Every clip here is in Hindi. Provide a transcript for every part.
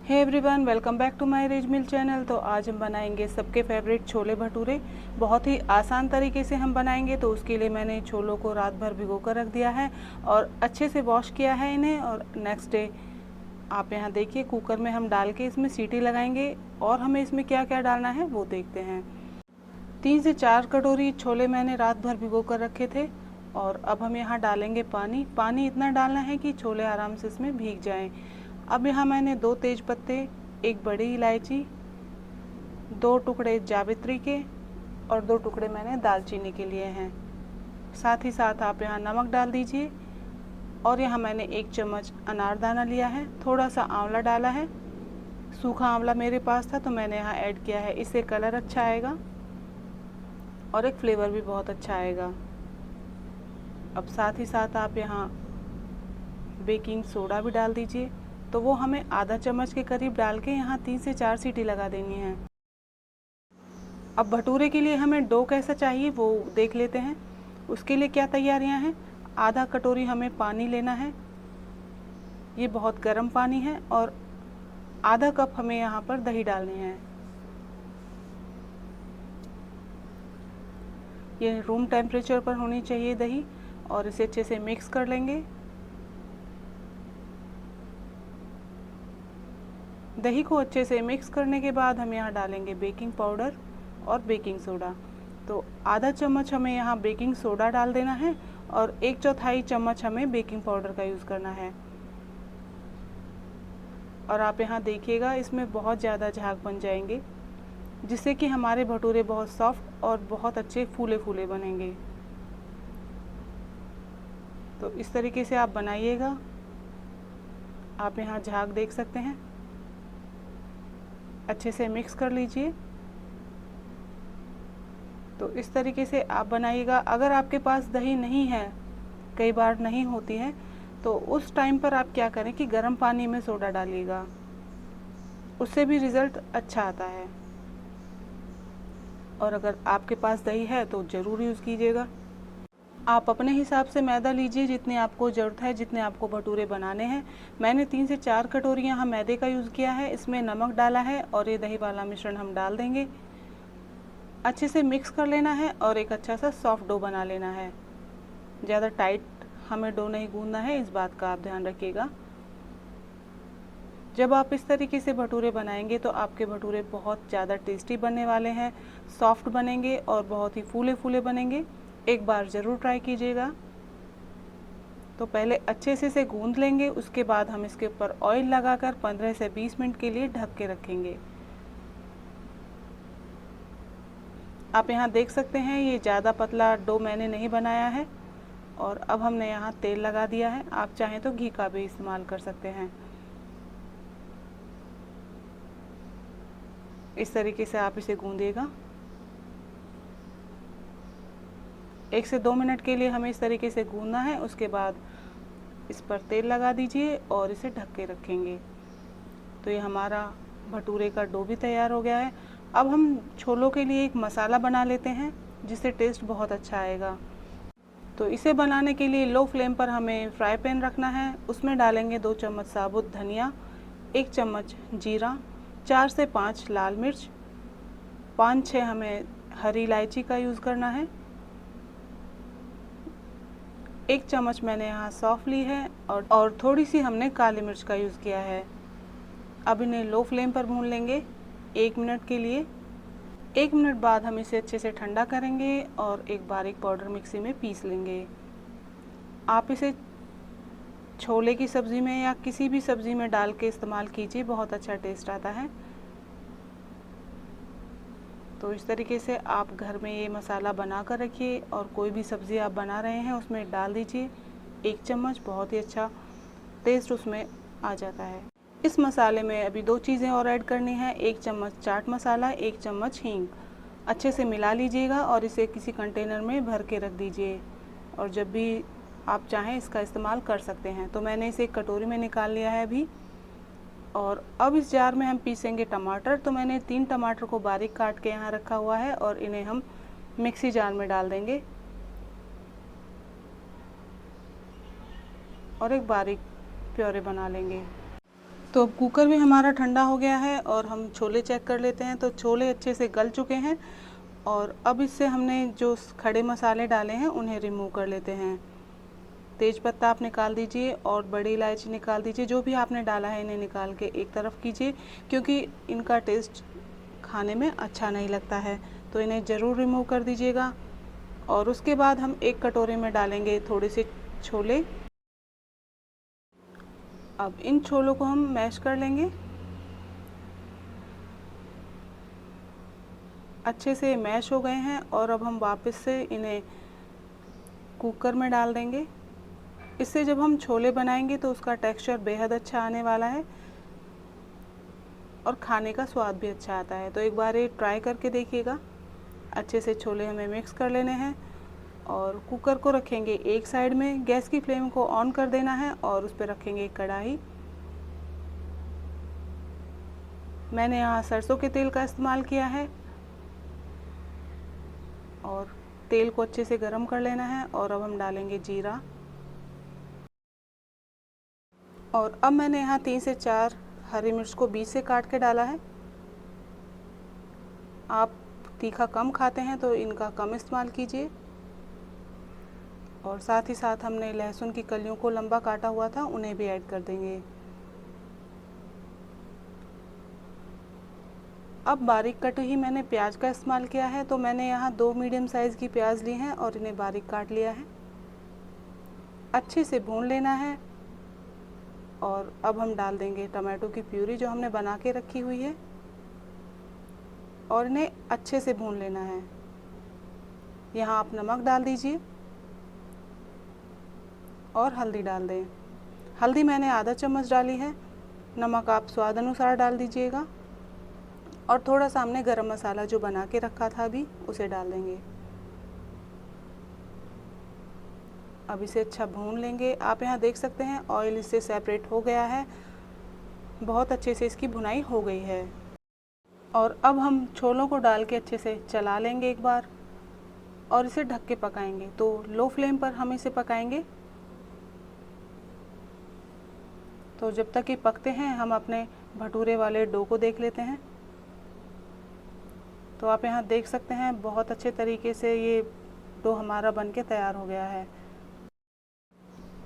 Hey everyone, welcome back to my rich meal channel. तो आज हम बनाएंगे सबके फेवरेट छोले भटूरे। बहुत ही आसान तरीके से हम बनाएंगे। तो उसके लिए मैंने छोलों को रात भर भिगो कर रख दिया है और अच्छे से वॉश किया है इन्हें। और नेक्स्ट डे आप यहाँ देखिए, कुकर में हम डाल के इसमें सीटी लगाएंगे और हमें इसमें क्या क्या डालना है वो देखते हैं। 3 से 4 कटोरी छोले मैंने रात भर भिगो कर रखे थे और अब हम यहाँ डालेंगे पानी। पानी इतना डालना है कि छोले आराम से इसमें भीग जाएं। अब यहाँ मैंने 2 तेज पत्ते, 1 बड़ी इलायची, 2 टुकड़े जावित्री के और 2 टुकड़े मैंने दालचीनी के लिए हैं। साथ ही साथ आप यहाँ नमक डाल दीजिए और यहाँ मैंने 1 चम्मच अनारदाना लिया है। थोड़ा सा आंवला डाला है, सूखा आंवला मेरे पास था तो मैंने यहाँ ऐड किया है। इससे कलर अच्छा आएगा और एक फ्लेवर भी बहुत अच्छा आएगा। अब साथ ही साथ आप यहाँ बेकिंग सोडा भी डाल दीजिए। तो वो हमें आधा चम्मच के करीब डाल के यहाँ 3 से 4 सीटी लगा देनी है। अब भटूरे के लिए हमें डो कैसा चाहिए वो देख लेते हैं। उसके लिए क्या तैयारियां हैं। आधा कटोरी हमें पानी लेना है, ये बहुत गर्म पानी है। और आधा कप हमें यहाँ पर दही डालनी है। ये रूम टेम्परेचर पर होनी चाहिए दही। और इसे अच्छे से मिक्स कर लेंगे। दही को अच्छे से मिक्स करने के बाद हम यहाँ डालेंगे बेकिंग पाउडर और बेकिंग सोडा। तो आधा चम्मच हमें यहाँ बेकिंग सोडा डाल देना है और 1/4 चम्मच हमें बेकिंग पाउडर का यूज़ करना है। और आप यहाँ देखिएगा, इसमें बहुत ज़्यादा झाग बन जाएंगे जिससे कि हमारे भटूरे बहुत सॉफ्ट और बहुत अच्छे फूले फूले बनेंगे। तो इस तरीके से आप बनाइएगा। आप यहाँ झाग देख सकते हैं। अच्छे से मिक्स कर लीजिए। तो इस तरीके से आप बनाइएगा। अगर आपके पास दही नहीं है, कई बार नहीं होती है, तो उस टाइम पर आप क्या करें कि गर्म पानी में सोडा डालिएगा, उससे भी रिज़ल्ट अच्छा आता है। और अगर आपके पास दही है तो ज़रूर यूज़ कीजिएगा। आप अपने हिसाब से मैदा लीजिए, जितनी आपको ज़रूरत है, जितने आपको भटूरे बनाने हैं। मैंने 3 से 4 कटोरी यहाँ मैदे का यूज़ किया है। इसमें नमक डाला है और ये दही वाला मिश्रण हम डाल देंगे। अच्छे से मिक्स कर लेना है और एक अच्छा सा सॉफ्ट डो बना लेना है। ज़्यादा टाइट हमें डो नहीं गूंदना है, इस बात का आप ध्यान रखिएगा। जब आप इस तरीके से भटूरे बनाएंगे तो आपके भटूरे बहुत ज़्यादा टेस्टी बनने वाले हैं, सॉफ्ट बनेंगे और बहुत ही फूले फूले बनेंगे। एक बार ज़रूर ट्राई कीजिएगा। तो पहले अच्छे से इसे गूंद लेंगे, उसके बाद हम इसके ऊपर ऑयल लगाकर 15 से 20 मिनट के लिए ढक के रखेंगे। आप यहाँ देख सकते हैं, ये ज़्यादा पतला डो मैंने नहीं बनाया है। और अब हमने यहाँ तेल लगा दिया है। आप चाहें तो घी का भी इस्तेमाल कर सकते हैं। इस तरीके से आप इसे गूंदिएगा। 1 से 2 मिनट के लिए हमें इस तरीके से गूंदना है। उसके बाद इस पर तेल लगा दीजिए और इसे ढक के रखेंगे। तो ये हमारा भटूरे का डो भी तैयार हो गया है। अब हम छोलों के लिए एक मसाला बना लेते हैं जिससे टेस्ट बहुत अच्छा आएगा। तो इसे बनाने के लिए लो फ्लेम पर हमें फ्राई पैन रखना है। उसमें डालेंगे 2 चम्मच साबुत धनिया, 1 चम्मच जीरा, 4 से 5 लाल मिर्च, 5-6 हमें हरी इलायची का यूज़ करना है। 1 चम्मच मैंने यहाँ सौंफ ली है और थोड़ी सी हमने काली मिर्च का यूज़ किया है। अब इन्हें लो फ्लेम पर भून लेंगे 1 मिनट के लिए। 1 मिनट बाद हम इसे अच्छे से ठंडा करेंगे और एक बारीक पाउडर मिक्सी में पीस लेंगे। आप इसे छोले की सब्ज़ी में या किसी भी सब्ज़ी में डाल के इस्तेमाल कीजिए, बहुत अच्छा टेस्ट आता है। तो इस तरीके से आप घर में ये मसाला बना कर रखिए और कोई भी सब्ज़ी आप बना रहे हैं उसमें डाल दीजिए 1 चम्मच। बहुत ही अच्छा टेस्ट उसमें आ जाता है। इस मसाले में अभी 2 चीज़ें और ऐड करनी है। 1 चम्मच चाट मसाला, 1 चम्मच हींग। अच्छे से मिला लीजिएगा और इसे किसी कंटेनर में भर के रख दीजिए और जब भी आप चाहें इसका इस्तेमाल कर सकते हैं। तो मैंने इसे एक कटोरी में निकाल लिया है अभी। और अब इस जार में हम पीसेंगे टमाटर। तो मैंने 3 टमाटर को बारीक काट के यहाँ रखा हुआ है और इन्हें हम मिक्सी जार में डाल देंगे और एक बारीक प्योरे बना लेंगे। तो अब कुकर भी हमारा ठंडा हो गया है और हम छोले चेक कर लेते हैं। तो छोले अच्छे से गल चुके हैं और अब इससे हमने जो खड़े मसाले डाले हैं उन्हें रिमूव कर लेते हैं। तेज पत्ता आप निकाल दीजिए और बड़ी इलायची निकाल दीजिए। जो भी आपने डाला है इन्हें निकाल के एक तरफ कीजिए, क्योंकि इनका टेस्ट खाने में अच्छा नहीं लगता है, तो इन्हें ज़रूर रिमूव कर दीजिएगा। और उसके बाद हम एक कटोरे में डालेंगे थोड़े से छोले। अब इन छोलों को हम मैश कर लेंगे। अच्छे से मैश हो गए हैं और अब हम वापस से इन्हें कुकर में डाल देंगे। इससे जब हम छोले बनाएंगे तो उसका टेक्सचर बेहद अच्छा आने वाला है और खाने का स्वाद भी अच्छा आता है। तो एक बार ये ट्राई करके देखिएगा। अच्छे से छोले हमें मिक्स कर लेने हैं और कुकर को रखेंगे एक साइड में। गैस की फ्लेम को ऑन कर देना है और उस पर रखेंगे एक कढ़ाई। मैंने यहाँ सरसों के तेल का इस्तेमाल किया है और तेल को अच्छे से गरम कर लेना है। और अब हम डालेंगे जीरा और अब मैंने यहाँ 3 से 4 हरी मिर्च को बीच से काट के डाला है। आप तीखा कम खाते हैं तो इनका कम इस्तेमाल कीजिए। और साथ ही साथ हमने लहसुन की कलियों को लंबा काटा हुआ था, उन्हें भी ऐड कर देंगे। अब बारीक कटी ही मैंने प्याज का इस्तेमाल किया है। तो मैंने यहाँ 2 मीडियम साइज़ की प्याज ली हैं और इन्हें बारीक काट लिया है। अच्छे से भून लेना है और अब हम डाल देंगे टमाटो की प्यूरी जो हमने बना के रखी हुई है और इन्हें अच्छे से भून लेना है। यहाँ आप नमक डाल दीजिए और हल्दी डाल दें। हल्दी मैंने आधा चम्मच डाली है, नमक आप स्वाद अनुसार डाल दीजिएगा। और थोड़ा सा हमने गरम मसाला जो बना के रखा था अभी उसे डाल देंगे। अब इसे अच्छा भून लेंगे। आप यहाँ देख सकते हैं ऑयल इससे सेपरेट हो गया है, बहुत अच्छे से इसकी भुनाई हो गई है। और अब हम छोलों को डाल के अच्छे से चला लेंगे एक बार और इसे ढक के पकाएंगे। तो लो फ्लेम पर हम इसे पकाएंगे। तो जब तक ये पकते हैं हम अपने भटूरे वाले डो को देख लेते हैं। तो आप यहाँ देख सकते हैं बहुत अच्छे तरीके से ये डो हमारा बन के तैयार हो गया है।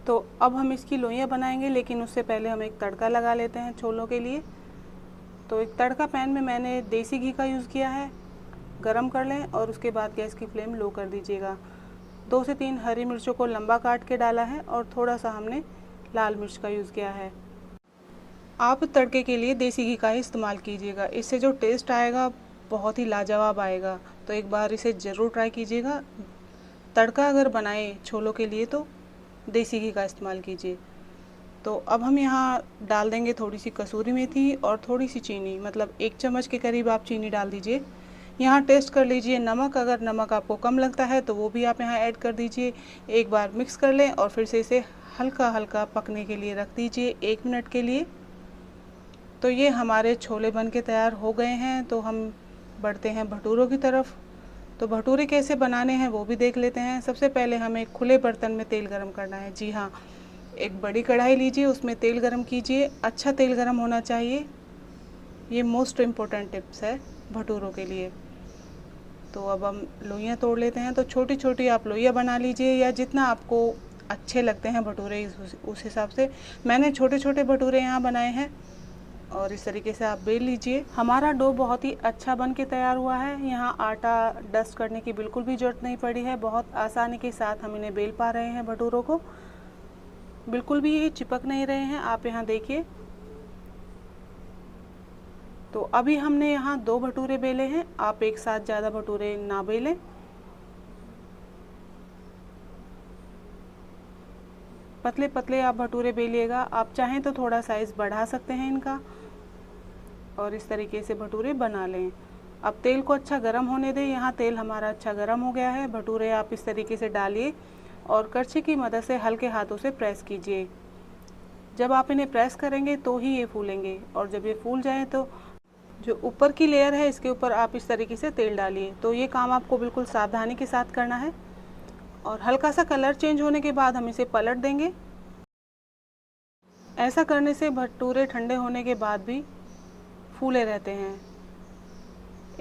तो अब हम इसकी लोइयाँ बनाएंगे, लेकिन उससे पहले हम एक तड़का लगा लेते हैं छोलों के लिए। तो एक तड़का पैन में मैंने देसी घी का यूज़ किया है, गरम कर लें और उसके बाद गैस की फ्लेम लो कर दीजिएगा। 2 से 3 हरी मिर्चों को लंबा काट के डाला है और थोड़ा सा हमने लाल मिर्च का यूज़ किया है। आप तड़के के लिए देसी घी का ही इस्तेमाल कीजिएगा, इससे जो टेस्ट आएगा बहुत ही लाजवाब आएगा। तो एक बार इसे ज़रूर ट्राई कीजिएगा। तड़का अगर बनाएं छोलों के लिए तो देसी घी का इस्तेमाल कीजिए। तो अब हम यहाँ डाल देंगे थोड़ी सी कसूरी मेथी और थोड़ी सी चीनी, मतलब 1 चम्मच के करीब आप चीनी डाल दीजिए। यहाँ टेस्ट कर लीजिए नमक, अगर नमक आपको कम लगता है तो वो भी आप यहाँ ऐड कर दीजिए। एक बार मिक्स कर लें और फिर से इसे हल्का हल्का पकने के लिए रख दीजिए 1 मिनट के लिए। तो ये हमारे छोले बन के तैयार हो गए हैं। तो हम बढ़ते हैं भटूरों की तरफ। तो भटूरे कैसे बनाने हैं वो भी देख लेते हैं। सबसे पहले हमें खुले बर्तन में तेल गरम करना है। जी हाँ, एक बड़ी कढ़ाई लीजिए, उसमें तेल गरम कीजिए। अच्छा तेल गरम होना चाहिए, ये मोस्ट इम्पोर्टेंट टिप्स है भटूरों के लिए। तो अब हम लोइयाँ तोड़ लेते हैं। तो छोटी छोटी आप लोइयाँ बना लीजिए या जितना आपको अच्छे लगते हैं भटूरे उस हिसाब से। मैंने छोटे छोटे भटूरे यहाँ बनाए हैं और इस तरीके से आप बेल लीजिए। हमारा डो बहुत ही अच्छा बन के तैयार हुआ है। यहाँ आटा डस्ट करने की बिल्कुल भी ज़रूरत नहीं पड़ी है। बहुत आसानी के साथ हम इन्हें बेल पा रहे हैं भटूरों को, बिल्कुल भी ये चिपक नहीं रहे हैं। आप यहाँ देखिए। तो अभी हमने यहाँ 2 भटूरे बेले हैं। आप एक साथ ज़्यादा भटूरे ना बेलें। पतले पतले आप भटूरे बेलिएगा। आप चाहें तो थोड़ा साइज़ बढ़ा सकते हैं इनका और इस तरीके से भटूरे बना लें। अब तेल को अच्छा गर्म होने दें। यहाँ तेल हमारा अच्छा गर्म हो गया है। भटूरे आप इस तरीके से डालिए और करछी की मदद से हल्के हाथों से प्रेस कीजिए। जब आप इन्हें प्रेस करेंगे तो ही ये फूलेंगे और जब ये फूल जाए तो जो ऊपर की लेयर है इसके ऊपर आप इस तरीके से तेल डालिए। तो ये काम आपको बिल्कुल सावधानी के साथ करना है। और हल्का सा कलर चेंज होने के बाद हम इसे पलट देंगे। ऐसा करने से भटूरे ठंडे होने के बाद भी फूले रहते हैं,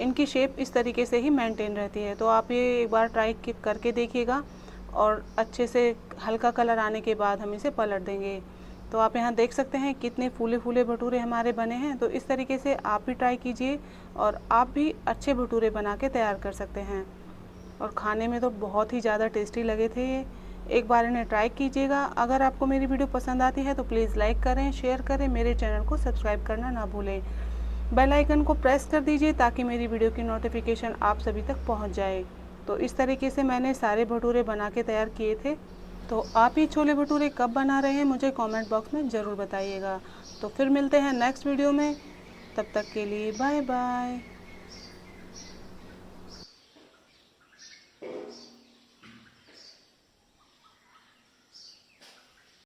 इनकी शेप इस तरीके से ही मेंटेन रहती है। तो आप ये एक बार ट्राई करके देखिएगा और अच्छे से हल्का कलर आने के बाद हम इसे पलट देंगे। तो आप यहाँ देख सकते हैं कितने फूले फूले भटूरे हमारे बने हैं। तो इस तरीके से आप भी ट्राई कीजिए और आप भी अच्छे भटूरे बना के तैयार कर सकते हैं। और खाने में तो बहुत ही ज़्यादा टेस्टी लगे थे ये। एक बार इन्हें ट्राई कीजिएगा। अगर आपको मेरी वीडियो पसंद आती है तो प्लीज़ लाइक करें, शेयर करें, मेरे चैनल को सब्सक्राइब करना ना भूलें। बेल आइकन को प्रेस कर दीजिए ताकि मेरी वीडियो की नोटिफिकेशन आप सभी तक पहुंच जाए। तो इस तरीके से मैंने सारे भटूरे बना के तैयार किए थे। तो आप ये छोले भटूरे कब बना रहे हैं मुझे कमेंट बॉक्स में ज़रूर बताइएगा। तो फिर मिलते हैं नेक्स्ट वीडियो में, तब तक के लिए बाय बाय।